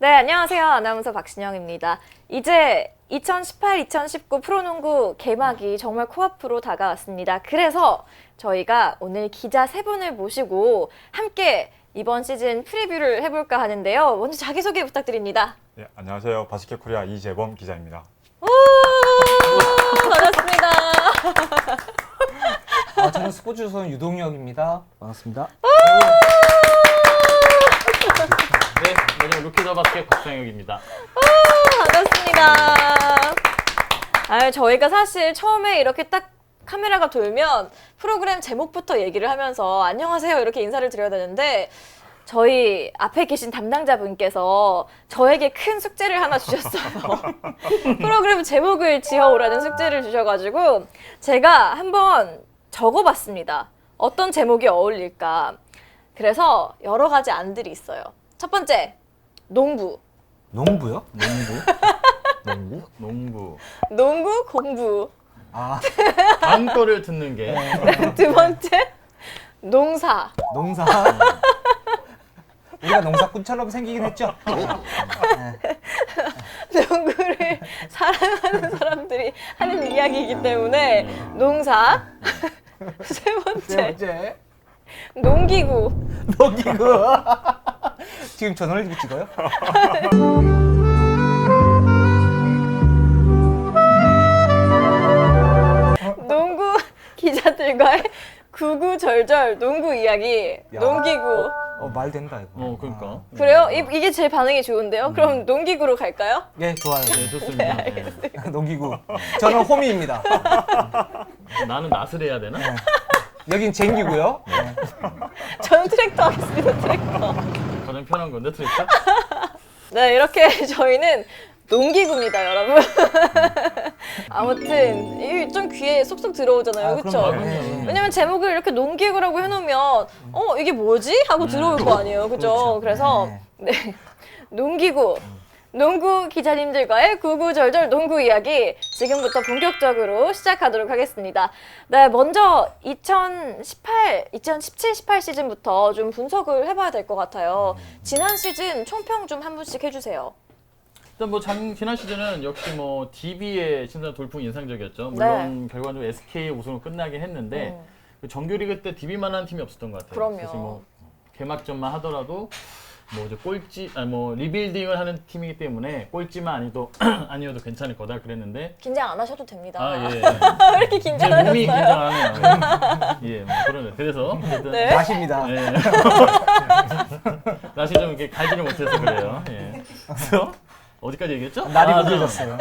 네, 안녕하세요. 아나운서 박신영입니다. 이제 2018-2019 프로농구 개막이 정말 코앞으로 다가왔습니다. 그래서 저희가 오늘 기자 세 분을 모시고 함께 이번 시즌 프리뷰를 해볼까 하는데요. 먼저 자기소개 부탁드립니다. 네, 안녕하세요. 바스켓 코리아 이재범 기자입니다. 오, 반갑습니다. 저는 스포츠조선 유동혁입니다. 반갑습니다. 네, 마지막 루키더 바스켓 박상혁입니다. 반갑습니다. 저희가 사실 처음에 이렇게 딱 카메라가 돌면 프로그램 제목부터 얘기를 하면서 안녕하세요 이렇게 인사를 드려야 되는데 저희 앞에 계신 담당자분께서 저에게 큰 숙제를 하나 주셨어요. 프로그램 제목을 지어오라는 숙제를 주셔가지고 제가 한번 적어봤습니다. 어떤 제목이 어울릴까. 그래서 여러 가지 안들이 있어요. 첫 번째, 농부. 농부요? 농구? 농구. 농구, 공부. 아, 다음 거를 듣는 게 두 번째, 농사. 농사. 우리가 농사꾼처럼 생기긴 했죠. 농구를 사랑하는 사람들이 하는 이야기이기 때문에 농사. 세 번째, 농기구. 농기구. 지금 전원을 들고 찍어요? 농구 기자들과의 구구절절 농구 이야기. 야. 농기구. 말 된다 이거. 그러니까. 그래요? 이게 제 반응이 좋은데요? 그럼 농기구로 갈까요? 예, 좋아요. 네, 좋습니다. 네. 농기구. 저는 호미입니다. 나는 낫을 해야 되나? 여긴 쟁기고요. 저는 트랙터 하겠습니다. 트랙터. 가장 편한 건데 트랙터? 네, 이렇게 저희는 농기구입니다, 여러분. 아무튼 이게 좀 귀에 쏙쏙 들어오잖아요, 그렇죠? 그럼요. 네. 왜냐면 제목을 이렇게 농기구라고 해놓으면 이게 뭐지? 하고 들어올 거 아니에요, 그죠? 그렇죠. 그래서 네, 농기구. 농구 기자님들과의 구구절절 농구 이야기 지금부터 본격적으로 시작하도록 하겠습니다. 네, 먼저 2017-18 시즌부터 좀 분석을 해봐야 될 것 같아요. 지난 시즌 총평 좀 한 분씩 해주세요. 일단 뭐 지난 시즌은 역시 뭐 DB의 신선 돌풍이 인상적이었죠. 물론 결과적으로 SK의 우승으로 끝나긴 했는데 그 정규리그 때 DB만한 팀이 없었던 것 같아요. 그럼요. 그래서 뭐 개막전만 하더라도 뭐 이제 리빌딩을 하는 팀이기 때문에 꼴찌만 아니어도 괜찮을 거다 그랬는데 긴장 안 하셔도 됩니다. 예. 왜 이렇게 제 긴장하셨어요? 몸이 긴장하네요. 예, 뭐 그러네. 그래서 어쨌든 네. 맛입니다. 예. 날씨 좀 이렇게 갈지를 못해서 그래요. 예. 그래서 어디까지 얘기했죠? 날이 무뎌졌어요.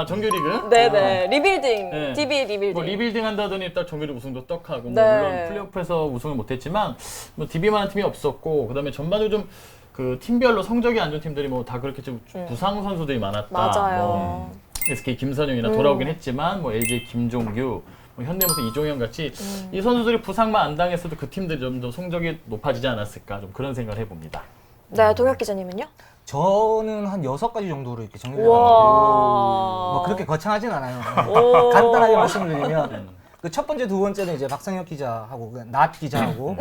정규리그. 네네. 리빌딩. 네. DB 리빌딩. 뭐 리빌딩 한다더니 딱 정규리그 우승도 떡하고 뭐 네. 물론 플레이오프에서 우승을 못했지만 뭐 DB만한 팀이 없었고 그다음에 전반적으로 좀 그 팀별로 성적이 안 좋은 팀들이 뭐 다 그렇게 좀 부상 선수들이 많았다. 맞아요. 뭐 SK 김선영이나 돌아오긴 했지만 뭐 LG 김종규, 뭐 현대무슨 이종현 같이 이 선수들이 부상만 안 당했어도 그 팀들이 좀 더 성적이 높아지지 않았을까 좀 그런 생각을 해봅니다. 네, 동혁 기자님은요? 저는 한 6가지 정도로 이렇게 정리를 와. 해봤는데 뭐 그렇게 거창하진 않아요. 오. 간단하게 말씀을 드리면 그 첫 번째, 두 번째는 이제 박상혁 기자하고 낫 기자하고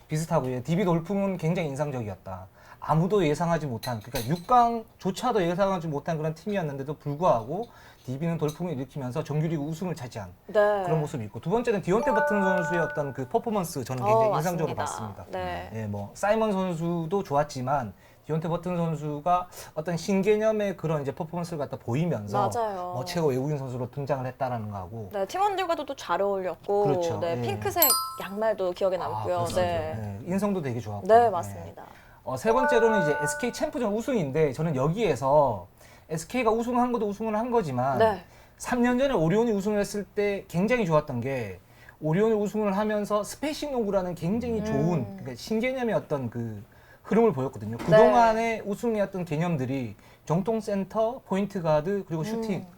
비슷하고요. DB 돌풍은 굉장히 인상적이었다. 아무도 예상하지 못한, 그러니까 6강조차도 예상하지 못한 그런 팀이었는데도 불구하고 DB는 돌풍을 일으키면서 정규리그 우승을 차지한 네. 그런 모습이 있고, 두 번째는 디온테 버튼 선수의 어떤 그 퍼포먼스 저는 굉장히 인상적으로 맞습니다. 봤습니다. 네. 예, 뭐 사이먼 선수도 좋았지만 디온테 버튼 선수가 어떤 신개념의 그런 이제 퍼포먼스를 갖다 보이면서 맞아요. 뭐 최고 외국인 선수로 등장을 했다라는 거하고 네, 팀원들과도 또 잘 어울렸고, 그렇죠. 네, 예. 핑크색 양말도 기억에 남고요. 그렇습니다. 네. 예, 인성도 되게 좋았고. 네, 맞습니다. 세 번째로는 이제 SK 챔프전 우승인데 저는 여기에서 SK가 우승한 것도 우승을 한 거지만 네. 3년 전에 오리온이 우승을 했을 때 굉장히 좋았던 게 오리온이 우승을 하면서 스페이싱 농구라는 굉장히 좋은 그러니까 신개념의 어떤 그 흐름을 보였거든요. 그동안의 우승이었던 개념들이 정통 센터, 포인트 가드, 그리고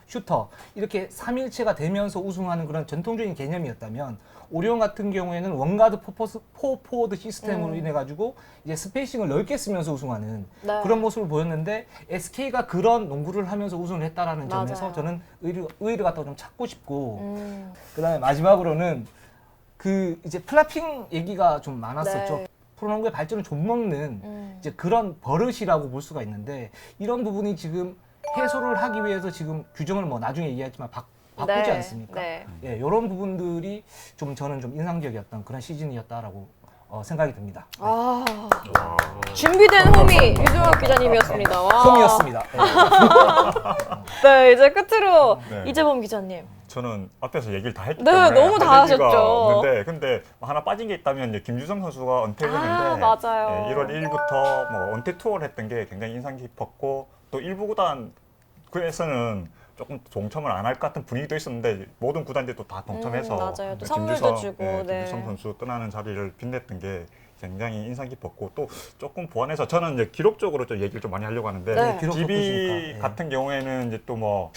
슈터 이렇게 3일체가 되면서 우승하는 그런 전통적인 개념이었다면 오리온 같은 경우에는 원가드 포포워드 시스템으로 인해 가지고 이제 스페이싱을 넓게 쓰면서 우승하는 네. 그런 모습을 보였는데 SK가 그런 농구를 하면서 우승을 했다라는 점에서 맞아요. 저는 의의를 갖다가 좀 찾고 싶고 그다음에 마지막으로는 그 이제 플라핑 얘기가 좀 많았었죠. 네. 프로농구의 발전을 좀먹는 이제 그런 버릇이라고 볼 수가 있는데 이런 부분이 지금 해소를 하기 위해서 지금 규정을 뭐 나중에 얘기하지만 바꾸지 네, 않습니까? 네. 예, 이런 부분들이 좀 저는 좀 인상적이었던 그런 시즌이었다라고 생각이 듭니다. 아, 준비된 홈이 유종혁 기자님이었습니다. 와. 홈이었습니다. 예. 네, 이제 끝으로 네. 이재범 기자님. 저는 앞에서 얘기를 다 했기 네, 때문에 너무 다 할 얘기가 하셨죠. 없는데 근데 하나 빠진 게 있다면 이제 김주성 선수가 은퇴를 했는데 아, 맞아요. 1월 1일부터 뭐 은퇴 투어를 했던 게 굉장히 인상 깊었고 또 일부 구단에서는 조금 동참을 안 할 것 같은 분위기도 있었는데 모든 구단들이 또 다 동참해서 맞아요. 또 선물도 주고, 네. 김주성 선수 떠나는 자리를 빛냈던 게 굉장히 인상 깊었고 또 조금 보완해서 저는 이제 기록적으로 좀 얘기를 좀 많이 하려고 하는데 네. 기록 DB 돋보시니까, 예. 같은 경우에는 이제 또 뭐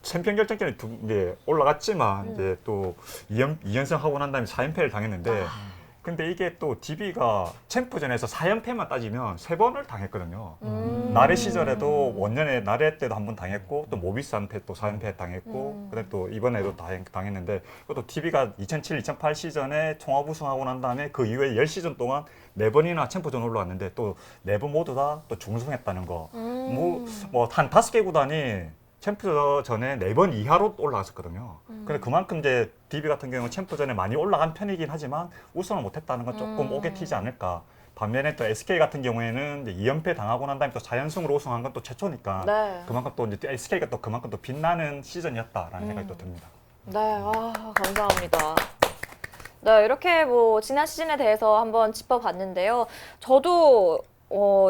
챔피언 결정전에 올라갔지만 이제 또 2연승 하고 난 다음에 4연패를 당했는데 근데 이게 또 DB가 챔프전에서 4연패만 따지면 3번을 당했거든요. 나래 시절에도 원년에 나래 때도 한 번 당했고 또 모비스한테 또 4연패 당했고 그다음에 또 이번에도 당했는데 그것도 DB가 2007-2008 시즌에 총합 우승하고 난 다음에 그 이후에 10시즌 동안 4번이나 챔프전 올라왔는데 또 4번 모두 다 또 중승했다는 거. 뭐 한 5개 구단이 챔프전에 4번 이하로 올라갔었거든요. 근데 그만큼 이제 DB 같은 경우는 챔프전에 많이 올라간 편이긴 하지만 우승을 못했다는 건 조금 오게 튀지 않을까. 반면에 또 SK 같은 경우에는 이제 2연패 당하고 난 다음에 또 4연승으로 우승한 건 또 최초니까 네. 그만큼 또 이제 SK가 또 그만큼 또 빛나는 시즌이었다라는 생각이 또 듭니다. 네, 감사합니다. 네, 이렇게 뭐 지난 시즌에 대해서 한번 짚어봤는데요. 저도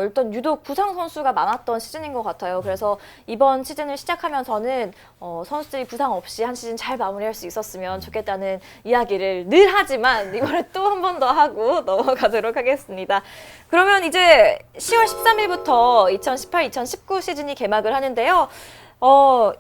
일단 유독 부상 선수가 많았던 시즌인 것 같아요. 그래서 이번 시즌을 시작하면서는 선수들이 부상 없이 한 시즌 잘 마무리할 수 있었으면 좋겠다는 이야기를 늘 하지만 이번에 또 한 번 더 하고 넘어가도록 하겠습니다. 그러면 이제 10월 13일부터 2018-2019 시즌이 개막을 하는데요.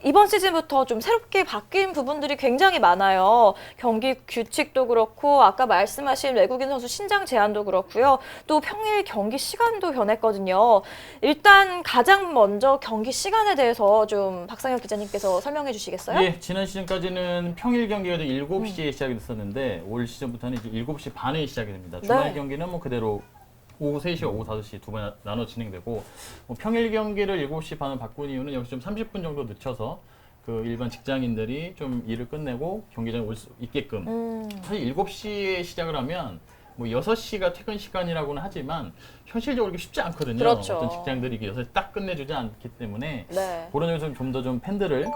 이번 시즌부터 좀 새롭게 바뀐 부분들이 굉장히 많아요. 경기 규칙도 그렇고 아까 말씀하신 외국인 선수 신장 제한도 그렇고요. 또 평일 경기 시간도 변했거든요. 일단 가장 먼저 경기 시간에 대해서 좀 박상혁 기자님께서 설명해 주시겠어요? 예, 지난 시즌까지는 평일 경기가 7시에 시작이 됐었는데 올 시즌부터는 이제 7시 반에 시작이 됩니다. 주말 네. 경기는 뭐 그대로 오후 3시, 오후 5시 두 번 나눠 진행되고 뭐 평일 경기를 7시 반을 바꾼 이유는 역시 좀 30분 정도 늦춰서 그 일반 직장인들이 좀 일을 끝내고 경기장에 올 수 있게끔 사실 7시에 시작을 하면 뭐 6시가 퇴근 시간이라고는 하지만 현실적으로 그렇게 쉽지 않거든요. 그렇죠. 어떤 직장들이 6시에 딱 끝내주지 않기 때문에 네. 그런 점에서 좀 더 좀 팬들을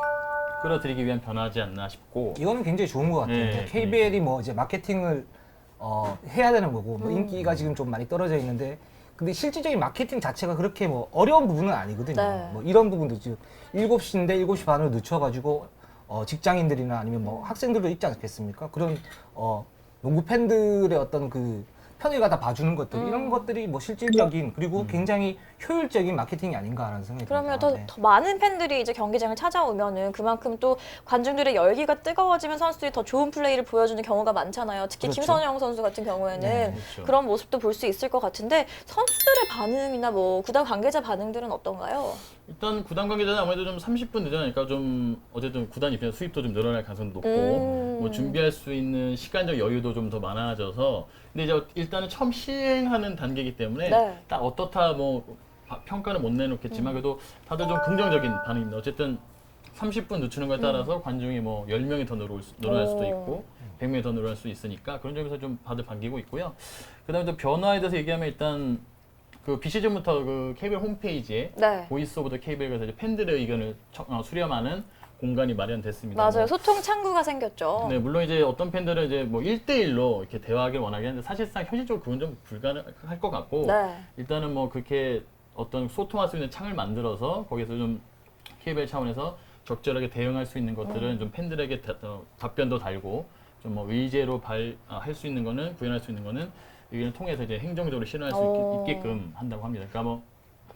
끌어들이기 위한 변화지 않나 싶고 이거는 굉장히 좋은 것 같아요. 네, KBL이 뭐 이제 마케팅을 해야 되는 거고 뭐 인기가 지금 좀 많이 떨어져 있는데 근데 실질적인 마케팅 자체가 그렇게 뭐 어려운 부분은 아니거든요. 네. 뭐 이런 부분도 지금 7시인데 7시 반으로 늦춰가지고 직장인들이나 아니면 뭐 학생들도 있지 않겠습니까? 그런 농구 팬들의 어떤 그 편의가 다 봐주는 것들 이런 것들이 뭐 실질적인 그리고 굉장히 효율적인 마케팅이 아닌가라는 생각이 그러면 듭니다. 더, 네. 더 많은 팬들이 이제 경기장을 찾아오면은 그만큼 또 관중들의 열기가 뜨거워지면 선수들이 더 좋은 플레이를 보여주는 경우가 많잖아요. 특히 그렇죠. 김선영 선수 같은 경우에는 네, 그렇죠. 그런 모습도 볼 수 있을 것 같은데 선수들의 반응이나 뭐 구단 관계자 반응들은 어떤가요? 일단 구단 관계자는 아무래도 좀 30분 늦어나니까 좀 어쨌든 구단 입장에서 수입도 좀 늘어날 가능성도 높고 뭐 준비할 수 있는 시간적 여유도 좀 더 많아져서 근데 이제 일단은 처음 시행하는 단계이기 때문에 네. 딱 어떻다 뭐 평가는 못 내놓겠지만 그래도 다들 좀 긍정적인 반응입니다. 어쨌든 30분 늦추는 거에 따라서 관중이 뭐 10명이 더 늘어날 수도 있고 100명이 더 늘어날 수 있으니까 그런 점에서 좀 다들 반기고 있고요. 그다음에 또 변화에 대해서 얘기하면 일단 그 비시즌부터 그 KBL 홈페이지에 네. 보이스 오브 더 KBL에서 이제 팬들의 의견을 수렴하는 공간이 마련됐습니다. 맞아요. 뭐, 소통 창구가 생겼죠. 네, 물론 이제 어떤 팬들은 이제 뭐 1대1로 이렇게 대화하길 원하긴 하는데 사실상 현실적으로 그건 좀 불가능할 것 같고 네. 일단은 뭐 그렇게 어떤 소통할 수 있는 창을 만들어서 거기서 좀 KBL 차원에서 적절하게 대응할 수 있는 것들은 좀 팬들에게 답변도 달고 좀 뭐 의제로 할 수 있는 거는 구현할 수 있는 거는 의견을 통해서 이제 행정적으로 실현할 수 있게끔 한다고 합니다. 그러니까 뭐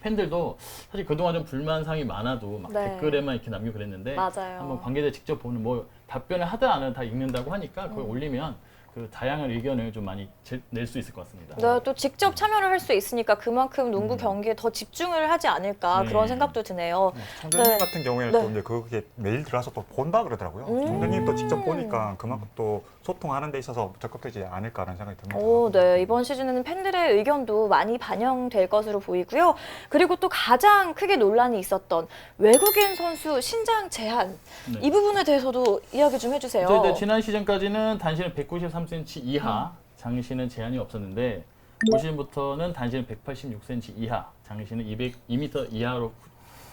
팬들도 사실 그동안 좀 불만사항이 많아도 막 네. 댓글에만 이렇게 남기고 그랬는데 맞아요. 한번 관계자 직접 보는 뭐 답변을 하든 안 하든 다 읽는다고 하니까 그걸 올리면 그 다양한 의견을 좀 많이 낼 수 있을 것 같습니다. 네, 또 직접 참여를 할 수 있으니까 그만큼 농구 경기에 더 집중을 하지 않을까 네. 그런 생각도 드네요. 총장님 네. 같은 경우에는 네. 또 이제 그게 매일 들어가서 또 본다 그러더라고요. 총장님도 직접 보니까 그만큼 또 소통하는 데 있어서 적극되지 않을까라는 생각이 듭니다. 오, 네. 이번 시즌에는 팬들의 의견도 많이 반영될 것으로 보이고요. 그리고 또 가장 크게 논란이 있었던 외국인 선수 신장 제한. 네. 이 부분에 대해서도 이야기 좀 해주세요. 네, 지난 시즌까지는 단신은 193cm 이하, 장신은 제한이 없었는데 올 시즌부터는 단신은 186cm 이하, 장신은 2m 이하로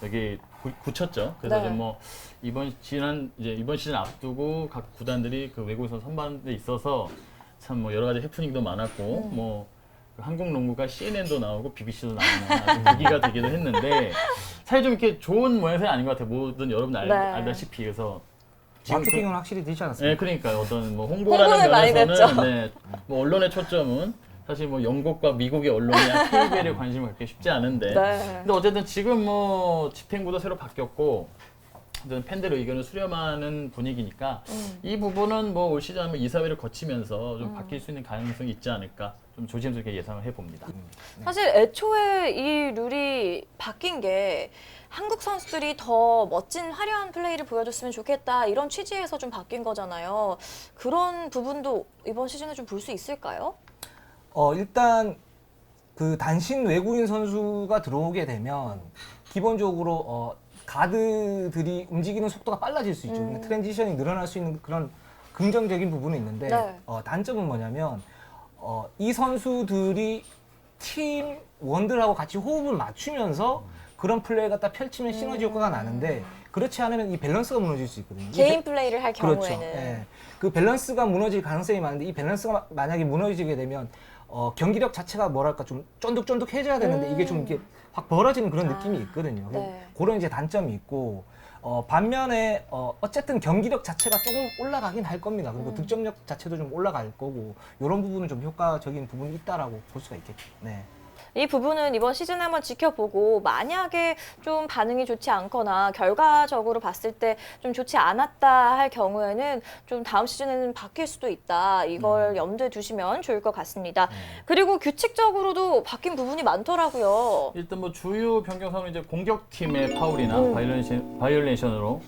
여기 굳혔죠. 그래서 네. 좀 뭐 이번 시즌 앞두고 각 구단들이 그 외국인 선수 선발하는 데 있어서 참 뭐 여러 가지 해프닝도 많았고 뭐그 한국 농구가 CNN도 나오고 BBC도 나오는 아주 위기가 되기도 했는데 사실 좀 이렇게 좋은 모양새는 아닌 것 같아요. 모든 여러분 네. 알다시피 그래서 지금 마케팅은 확실히 되지 않았습니까? 네, 그러니까 어떤 뭐 홍보라는 홍보를 많이 면에서는 됐죠. 네, 뭐 언론의 초점은 사실 뭐 영국과 미국의 언론이야 KBL에 관심을 갖기 쉽지 않은데 네. 근데 어쨌든 지금 뭐 집행부도 새로 바뀌었고 어쨌든 팬들의 의견을 수렴하는 분위기니까 이 부분은 뭐 올 시즌 한번 이사회를 거치면서 좀 바뀔 수 있는 가능성이 있지 않을까 좀 조심스럽게 예상을 해봅니다. 사실 애초에 이 룰이 바뀐 게 한국 선수들이 더 멋진 화려한 플레이를 보여줬으면 좋겠다 이런 취지에서 좀 바뀐 거잖아요. 그런 부분도 이번 시즌에 좀 볼 수 있을까요? 일단 그 단신 외국인 선수가 들어오게 되면 기본적으로 가드들이 움직이는 속도가 빨라질 수 있죠. 그러니까 트랜지션이 늘어날 수 있는 그런 긍정적인 부분이 있는데 네. 단점은 뭐냐면 이 선수들이 팀 원들하고 같이 호흡을 맞추면서 그런 플레이를 갖다 펼치면 시너지 효과가 나는데 그렇지 않으면 이 밸런스가 무너질 수 있거든요. 개인 플레이를 할 그렇죠. 경우에는. 예. 그 밸런스가 무너질 가능성이 많은데 이 밸런스가 만약에 무너지게 되면 경기력 자체가 뭐랄까 좀 쫀득쫀득해져야 되는데 이게 좀 이렇게 확 벌어지는 그런 느낌이 있거든요. 네. 그런 이제 단점이 있고 반면에 어쨌든 경기력 자체가 조금 올라가긴 할 겁니다. 그리고 득점력 자체도 좀 올라갈 거고 이런 부분은 좀 효과적인 부분이 있다라고 볼 수가 있겠죠. 네. 이 부분은 이번 시즌에 한번 지켜보고 만약에 좀 반응이 좋지 않거나 결과적으로 봤을 때 좀 좋지 않았다 할 경우에는 좀 다음 시즌에는 바뀔 수도 있다. 이걸 염두에 두시면 좋을 것 같습니다. 그리고 규칙적으로도 바뀐 부분이 많더라고요. 일단 뭐 주요 변경 사항은 이제 공격팀의 파울이나 바이올레이션으로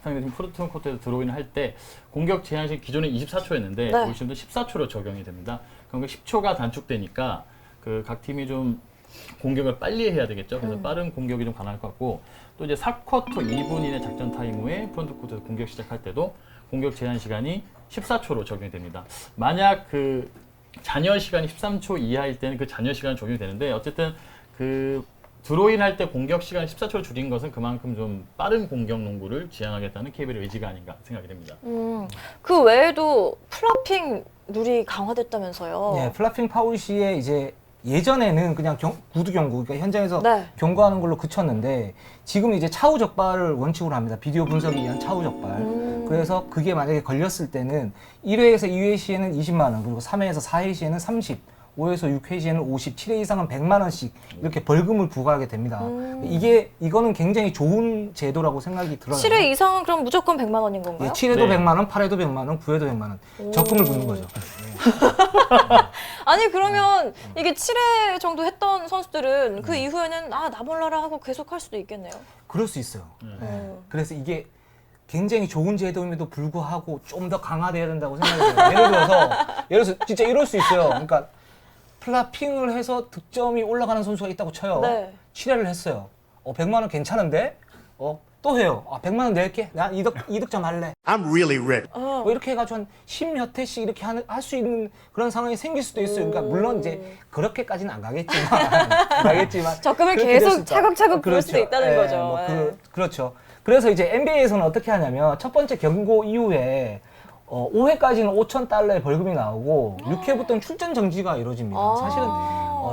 상대팀 프로팀 코트에서 드로잉을 할 때 공격 제한시 기존에 24초였는데 네. 올 시즌도 14초로 적용이 됩니다. 그러니까 10초가 단축되니까 그 각 팀이 좀 공격을 빨리 해야 되겠죠. 그래서 빠른 공격이 좀 가능할 것 같고 또 이제 4쿼터 2분 이내 작전 타임 후에 프론트 코트에서 공격 시작할 때도 공격 제한 시간이 14초로 적용이 됩니다. 만약 그 잔여 시간이 13초 이하일 때는 그 잔여 시간이 적용이 되는데 어쨌든 그 드로인 할 때 공격 시간을 14초로 줄인 것은 그만큼 좀 빠른 공격 농구를 지향하겠다는 KBL의 의지가 아닌가 생각이 됩니다. 그 외에도 플라핑 룰이 강화됐다면서요. 네, 플라핑 파울 시에 이제 예전에는 그냥 구두 경고, 그러니까 현장에서 네. 경고하는 걸로 그쳤는데 지금 이제 차후 적발을 원칙으로 합니다. 비디오 분석에 의한 차후 적발. 그래서 그게 만약에 걸렸을 때는 1회에서 2회 시에는 20만 원, 그리고 3회에서 4회 시에는 30, 5에서 6회 시에는 50, 7회 이상은 100만 원씩 이렇게 벌금을 부과하게 됩니다. 이거는 굉장히 좋은 제도라고 생각이 들어요. 7회 이상은 그럼 무조건 100만 원인 건가요? 7회도 네. 100만 원, 8회도 100만 원, 9회도 100만 원. 적금을 붓는 거죠. 아니 그러면 이게 7회 정도 했던 선수들은 그 이후에는 나 몰라라 하고 계속 할 수도 있겠네요. 그럴 수 있어요. 네. 그래서 이게 굉장히 좋은 제도임에도 불구하고 좀 더 강화돼야 된다고 생각이 들어요. 예를 들어서 진짜 이럴 수 있어요. 그러니까 플라핑을 해서 득점이 올라가는 선수가 있다고 쳐요. 네. 7회를 했어요. 100만 원 괜찮은데? 또 해요. 100만 원 낼게. 나 2득점 할래. I'm really rich. 뭐 이렇게 해가지고 한 10몇 회씩 이렇게 할 수 있는 그런 상황이 생길 수도 있어요. 그러니까 물론 이제 그렇게까지는 안 가겠지만 적금을 그렇게 계속 될 수 있다. 차곡차곡 부을 수도 그렇죠. 있다는 예, 거죠. 뭐 예. 그렇죠. 그래서 이제 NBA에서는 어떻게 하냐면 첫 번째 경고 이후에 5회까지는 $5,000의 벌금이 나오고 6회부터는 출전 정지가 이루어집니다. 사실은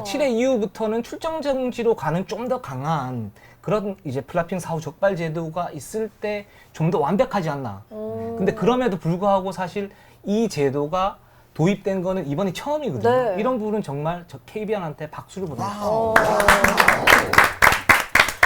7회 이후부터는 출전 정지로 가는 좀 더 강한 그런 이제 플라핑 사후 적발 제도가 있을 때 좀 더 완벽하지 않나. 근데 그럼에도 불구하고 사실 이 제도가 도입된 거는 이번이 처음이거든요. 네. 이런 부분은 정말 KBL한테 박수를 보냅니다.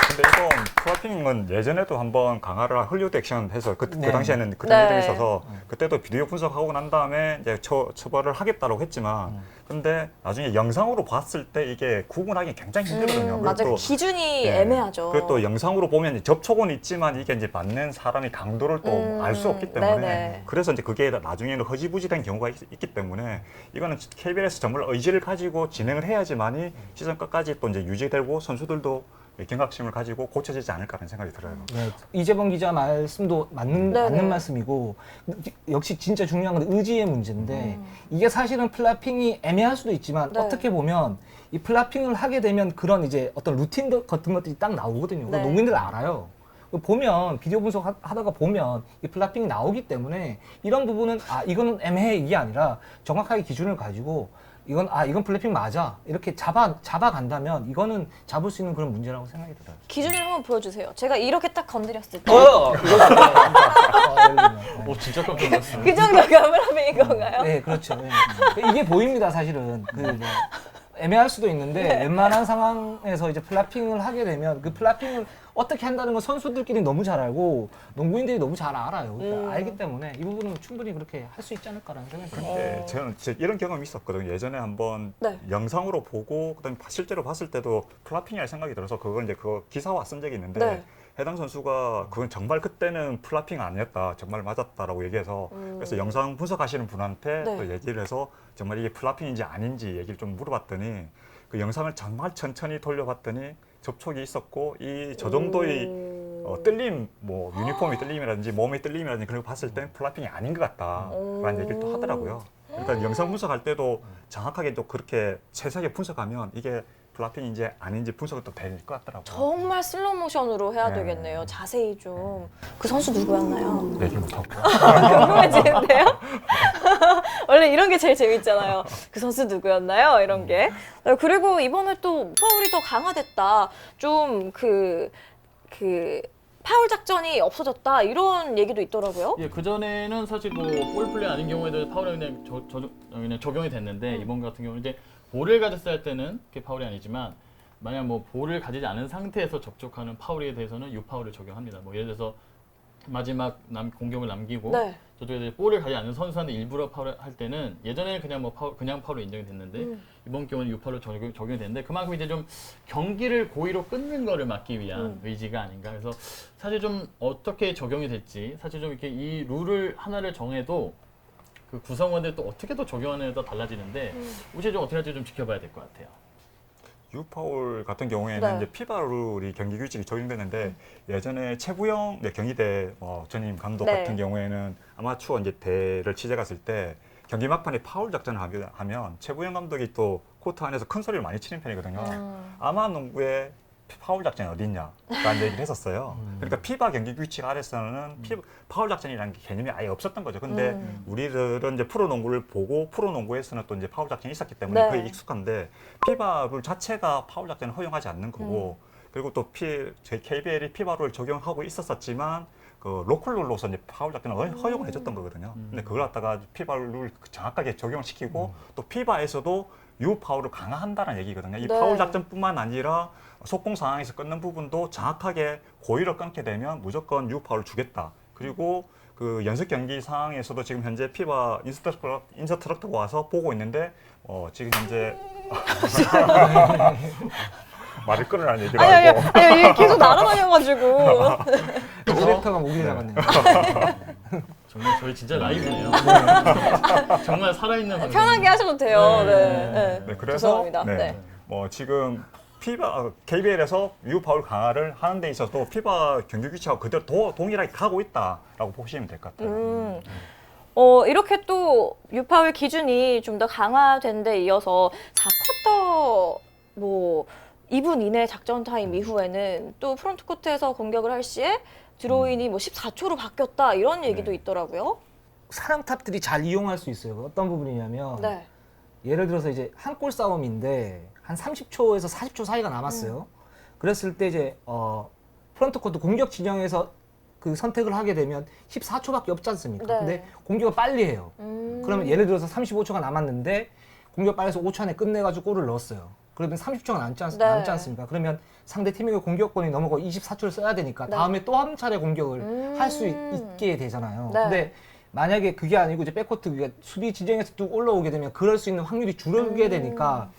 근데 물론 플라핑은 예전에도 한번 강화를 헐리우드 액션 해서 그 네. 당시에는 그런 네. 일이 있어서 그때도 비디오 분석하고 난 다음에 이제 처벌을 하겠다고 했지만 근데 나중에 영상으로 봤을 때 이게 구분하기 굉장히 힘들거든요. 맞아요. 그리고 또 기준이 예. 애매하죠. 그리고 또 영상으로 보면 이제 접촉은 있지만 이게 이제 맞는 사람의 강도를 또 알 수 없기 때문에 네네. 그래서 이제 그게 나중에는 허지부지된 경우가 있기 때문에 이거는 KBL에서 정말 의지를 가지고 진행을 해야지만이 시즌 끝까지 또 이제 유지되고 선수들도 경각심을 가지고 고쳐지지 않을까라는 생각이 들어요. 네, 이재범 기자 말씀도 네네. 맞는 말씀이고 역시 진짜 중요한 건 의지의 문제인데 이게 사실은 플라핑이 애매할 수도 있지만 네. 어떻게 보면 이 플라핑을 하게 되면 그런 이제 어떤 루틴 같은 것들이 딱 나오거든요. 그거 네. 농민들 알아요. 보면 비디오 분석 하다가 보면 이 플라핑이 나오기 때문에 이런 부분은 아 이거는 애매해 이게 아니라 정확하게 기준을 가지고 이건 플래핑 맞아 이렇게 잡아간다면 이거는 잡을 수 있는 그런 문제라고 생각이 들어요. 기준을 한번 보여주세요. 제가 이렇게 딱 건드렸을 때. 이거 진짜 깜짝 놀랐어요. 그 정도 감을 건가요? 네, 그렇죠. 네. 이게 보입니다, 사실은. 애매할 수도 있는데 웬만한 상황에서 이제 플라핑을 하게 되면 그 플라핑을 어떻게 한다는 건 선수들끼리 너무 잘 알고 농구인들이 너무 잘 알아요. 그러니까 알기 때문에 이 부분은 충분히 그렇게 할 수 있지 않을까라는 생각이 듭니다. 근데 저는 이런 경험이 있었거든요. 예전에 한번 네. 영상으로 보고 그다음에 실제로 봤을 때도 플라핑이라는 생각이 들어서 그걸 이제 그 기사화 쓴 적이 있는데 네. 해당 선수가 그건 정말 그때는 플라핑 아니었다, 정말 맞았다라고 얘기해서 그래서 영상 분석하시는 분한테 네. 또 얘기를 해서 정말 이게 플라핑인지 아닌지 얘기를 좀 물어봤더니 그 영상을 정말 천천히 돌려봤더니 접촉이 있었고 저 정도의 뜰림, 뭐 유니폼이 뜰림이라든지 몸의 뜰림이라든지 그런 거 봤을 때 플라핑이 아닌 것 같다라는 얘기를 또 하더라고요. 그러니까 영상 분석할 때도 정확하게 또 그렇게 세세하게 분석하면 이게 플라핑인지 아닌지 분석이 또 될 것 같더라고요. 정말 슬로우 모션으로 해야 네. 되겠네요. 자세히 좀. 그 선수 누구였나요? 얘기를 못하고. 궁금해지는데요? 원래 이런 게 제일 재밌잖아요. 그 선수 누구였나요? 이런 게. 그리고 이번에 또 파울이 더 강화됐다. 좀 파울 작전이 없어졌다. 이런 얘기도 있더라고요. 예, 그전에는 사실 뭐 볼플레이 아닌 경우에도 파울이 그냥 적용이 됐는데 이번 같은 경우는 이제 볼을 가졌을 할 때는 그게 파울이 아니지만 만약 뭐 볼을 가지지 않은 상태에서 접촉하는 파울에 대해서는 유파울을 적용합니다. 뭐 예를 들어서 마지막 공격을 남기고 네. 저쪽에 볼을 가지지 않은 선수한테 일부러 파울을 할 때는 예전에는 그냥 뭐 그냥 파울로 인정이 됐는데 이번 경우는 유파울로 적용이 됐는데 그만큼 이제 좀 경기를 고의로 끊는 거를 막기 위한 의지가 아닌가. 그래서 사실 좀 어떻게 적용이 될지 사실 좀 이렇게 이 룰을 하나를 정해도 그 구성원들 또 어떻게 또 적용하느냐에 따라 달라지는데 우선 좀 어떻게 할지 좀 지켜봐야 될 것 같아요. 유파울 같은 경우에는 네. 이제 피바 룰이 경기 규칙이 적용되는데 예전에 최부영 경희대 전임 감독 네. 같은 경우에는 아마추어 이제 대를 취재 갔을 때 경기 막판에 파울 작전을 하면 최부영 감독이 또 코트 안에서 큰 소리를 많이 치는 편이거든요. 아마 농구에 파울 작전이 어디 있냐라는 얘기를 했었어요. 그러니까 피바 경기 규칙 아래서는 파울 작전이라는 게 개념이 아예 없었던 거죠. 근데 우리들은 이제 프로농구를 보고 프로농구에서는 또 이제 파울 작전이 있었기 때문에 네. 그게 익숙한데 피바 룰 자체가 파울 작전을 허용하지 않는 거고 그리고 또 저희 KBL이 피바 룰을 적용하고 있었지만 그 로컬 룰로서 이제 파울 작전을 허용을 해줬던 거거든요. 근데 그걸 갖다가 피바 룰 정확하게 적용을 시키고 또 피바에서도 유파울을 강화한다는 얘기거든요. 이 네. 파울 작전뿐만 아니라 속공 상황에서 끊는 부분도 정확하게 고의로 끊게 되면 무조건 유파울을 주겠다. 그리고 그 연습 경기 상황에서도 지금 현재 피바 인스트럭터가 와서 보고 있는데 지금 현재 말을 끊으라는 얘기를 하고 아니, 이게 계속 날아다녀가지고. 디렉터가 목이 나갔네요. 정말 저희 진짜 라이브네요. 정말 살아있는 방송. 편하게 하셔도 돼요. 네. 네. 네. 네, 그래서 죄송합니다. 네. 지금 KBL에서 유파울 강화를 하는 데 있어서 피바 경기 규칙하고 그대로 동일하게 가고 있다라고 보시면 될 것 같아요. 이렇게 또 유파울 기준이 좀 더 강화된 데 이어서 4쿼터 2분 이내 작전 타임 이후에는 또 프론트 코트에서 공격을 할 시에 드로인이 14초로 바뀌었다 이런 얘기도 있더라고요. 사령탑들이 잘 이용할 수 있어요. 어떤 부분이냐면 네. 예를 들어서 이제 한 골 싸움인데 한 30초에서 40초 사이가 남았어요. 그랬을 때 이제 프론트 코트 공격 진영에서 그 선택을 하게 되면 14초밖에 없지 않습니까? 네. 근데 공격을 빨리 해요. 그러면 예를 들어서 35초가 남았는데 공격 빨리 해서 5초 안에 끝내가지고 골을 넣었어요. 그러면 30초가 네. 남지 않습니까? 그러면 상대 팀에게 공격권이 넘어가고 24초를 써야 되니까 네. 다음에 또 한 차례 공격을 할 수 있게 되잖아요. 네. 근데 만약에 그게 아니고 이제 백코트 그러니까 수비 지정에서 뚝 올라오게 되면 그럴 수 있는 확률이 줄어들게 되니까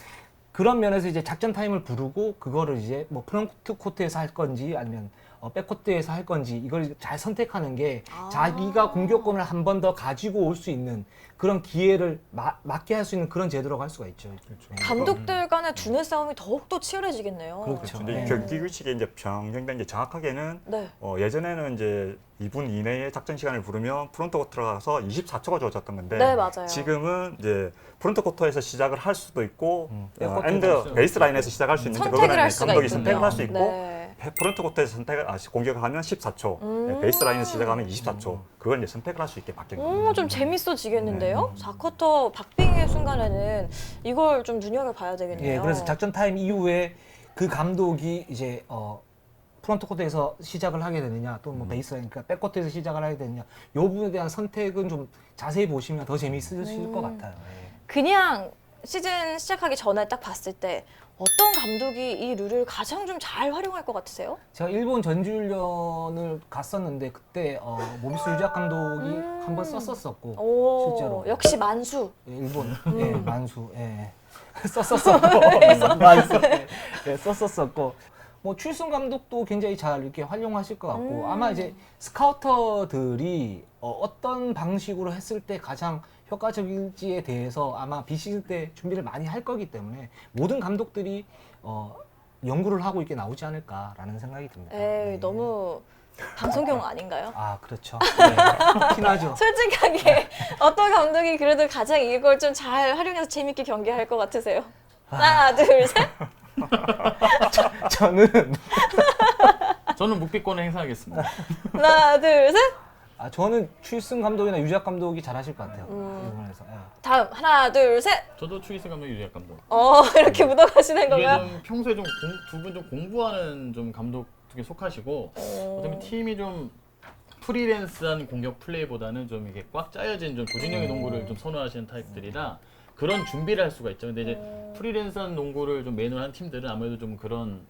그런 면에서 이제 작전 타임을 부르고 그거를 이제 뭐 프론트 코트에서 할 건지 아니면 백코트에서 할 건지 이걸 잘 선택하는 게 자기가 공격권을 한 번 더 가지고 올 수 있는 그런 기회를 맞게 할 수 있는 그런 제도라고 할 수가 있죠. 네. 감독들 간의 두뇌 싸움이 더욱더 치열해지겠네요. 그렇죠. 근데 네. 경기 규칙에 이제 변경된 게 정확하게는 네. 예전에는 이제 2분 이내에 작전 시간을 부르면 프론트 코트로 가서 24초가 주어졌던 건데 네, 맞아요. 지금은 이제 프론트 코트에서 시작을 할 수도 있고 백코트에서 엔드 베이스 라인에서 시작할 수 있는데 선택을 그거는 할 수가 감독이 있군요. 선택을 할 수 있고 네. 프론트 코트에서 공격을 하면 14초, 베이스 라인에서 시작하면 24초. 그걸 이제 선택을 할 수 있게 바뀐 겁니다. 좀 재밌어지겠는데요? 4쿼터 박빙의 순간에는 이걸 좀 눈여겨봐야 되겠네요. 예, 그래서 작전 타임 이후에 그 감독이 이제 프론트 코트에서 시작을 하게 되느냐 또 뭐 베이스라인 그러니까 백코트에서 시작을 하게 되느냐 이 부분에 대한 선택은 좀 자세히 보시면 더 재미있으실 것 같아요. 예. 그냥 시즌 시작하기 전에 딱 봤을 때 어떤 감독이 이 룰을 가장 좀 잘 활용할 것 같으세요? 제가 일본 전지훈련을 갔었는데 그때 모비스 유작 감독이 한번 썼었었고 오, 실제로 역시 만수. 예, 일본 예, 만수 예. 썼었었고 만수 예, 썼었었고 뭐 출승 감독도 굉장히 잘 이렇게 활용하실 것 같고 아마 이제 스카우터들이 어떤 방식으로 했을 때 가장 효과적일지에 대해서 아마 비시즌 때 준비를 많이 할 거기 때문에 모든 감독들이 연구를 하고 있게 나오지 않을까라는 생각이 듭니다. 에이, 네. 너무 방송용 아닌가요? 아 그렇죠. 네. 티나죠. 솔직하게 어떤 감독이 그래도 가장 이걸 좀 잘 활용해서 재밌게 경기할 것 같으세요? 하나, 둘, 셋. 저는 저는 묵비권을 행사하겠습니다. 하나, 둘, 셋. 저는 출승 감독이나 유작 감독이 잘하실 것 같아요. 일본에서. 예. 다음 하나, 둘, 셋. 저도 추기스 감독, 유재학 감독. 이렇게 묻어가시는 이게 건가요? 좀 평소에 좀 두 분 좀 공부하는 좀 감독 중에 속하시고 어쩌면 팀이 좀 프리랜스한 공격 플레이보다는 좀 이게 꽉 짜여진 좀 조직력의 농구를 좀 선호하시는 타입들이라 그런 준비를 할 수가 있죠. 근데 이제 프리랜스한 농구를 좀 메인으로 한 팀들은 아무래도 좀 그런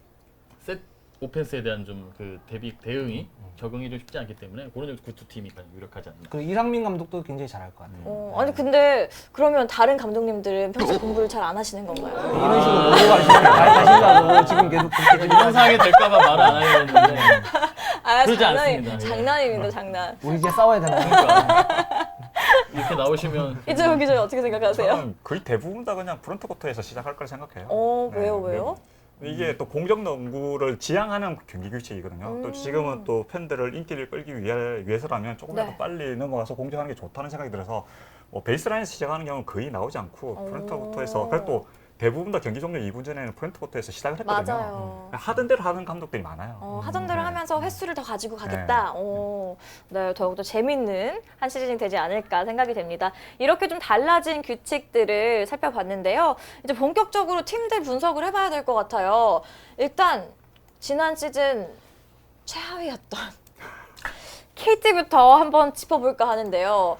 셋 오펜스에 대한 좀 그 대응이 적응이 좀 쉽지 않기 때문에 그런 점에서 그 두 팀이 가장 유력하지 않나. 그리고 이상민 감독도 굉장히 잘할 것 같아요. 아니 근데 그러면 다른 감독님들은 평소에 공부를 잘 안 하시는 건가요? 이런 식으로 가신다고 지금 계속 그렇게 좀 현상이 될까봐 말을 안 하려고 했는데 그러지 않습니다. 예. 장난입니다, 장난. 우리 이제 싸워야 되나요? 이렇게 나오시면 이재호 기자 어떻게 생각하세요? 저는 거의 대부분 다 그냥 프론트 코트에서 시작할 걸 생각해요. 왜요, 네, 왜요? 이게 또 공격 농구를 지향하는 경기 규칙이거든요. 또 지금은 또 팬들을 인기를 끌기 위해서라면 조금이라도 네. 빨리 넘어가서 공격하는 게 좋다는 생각이 들어서 베이스라인에서 시작하는 경우는 거의 나오지 않고 프론트 코트에서 그래도 대부분 다 경기 종료 2분 전에는 프론트 코트에서 시작을 했거든요. 맞아요. 하던 대로 하는 감독들이 많아요. 하던 대로 하면서 횟수를 더 가지고 가겠다. 네, 더욱더 재밌는 한 시즌이 되지 않을까 생각이 됩니다. 이렇게 좀 달라진 규칙들을 살펴봤는데요. 이제 본격적으로 팀들 분석을 해봐야 될 것 같아요. 일단 지난 시즌 최하위였던 KT부터 한번 짚어볼까 하는데요.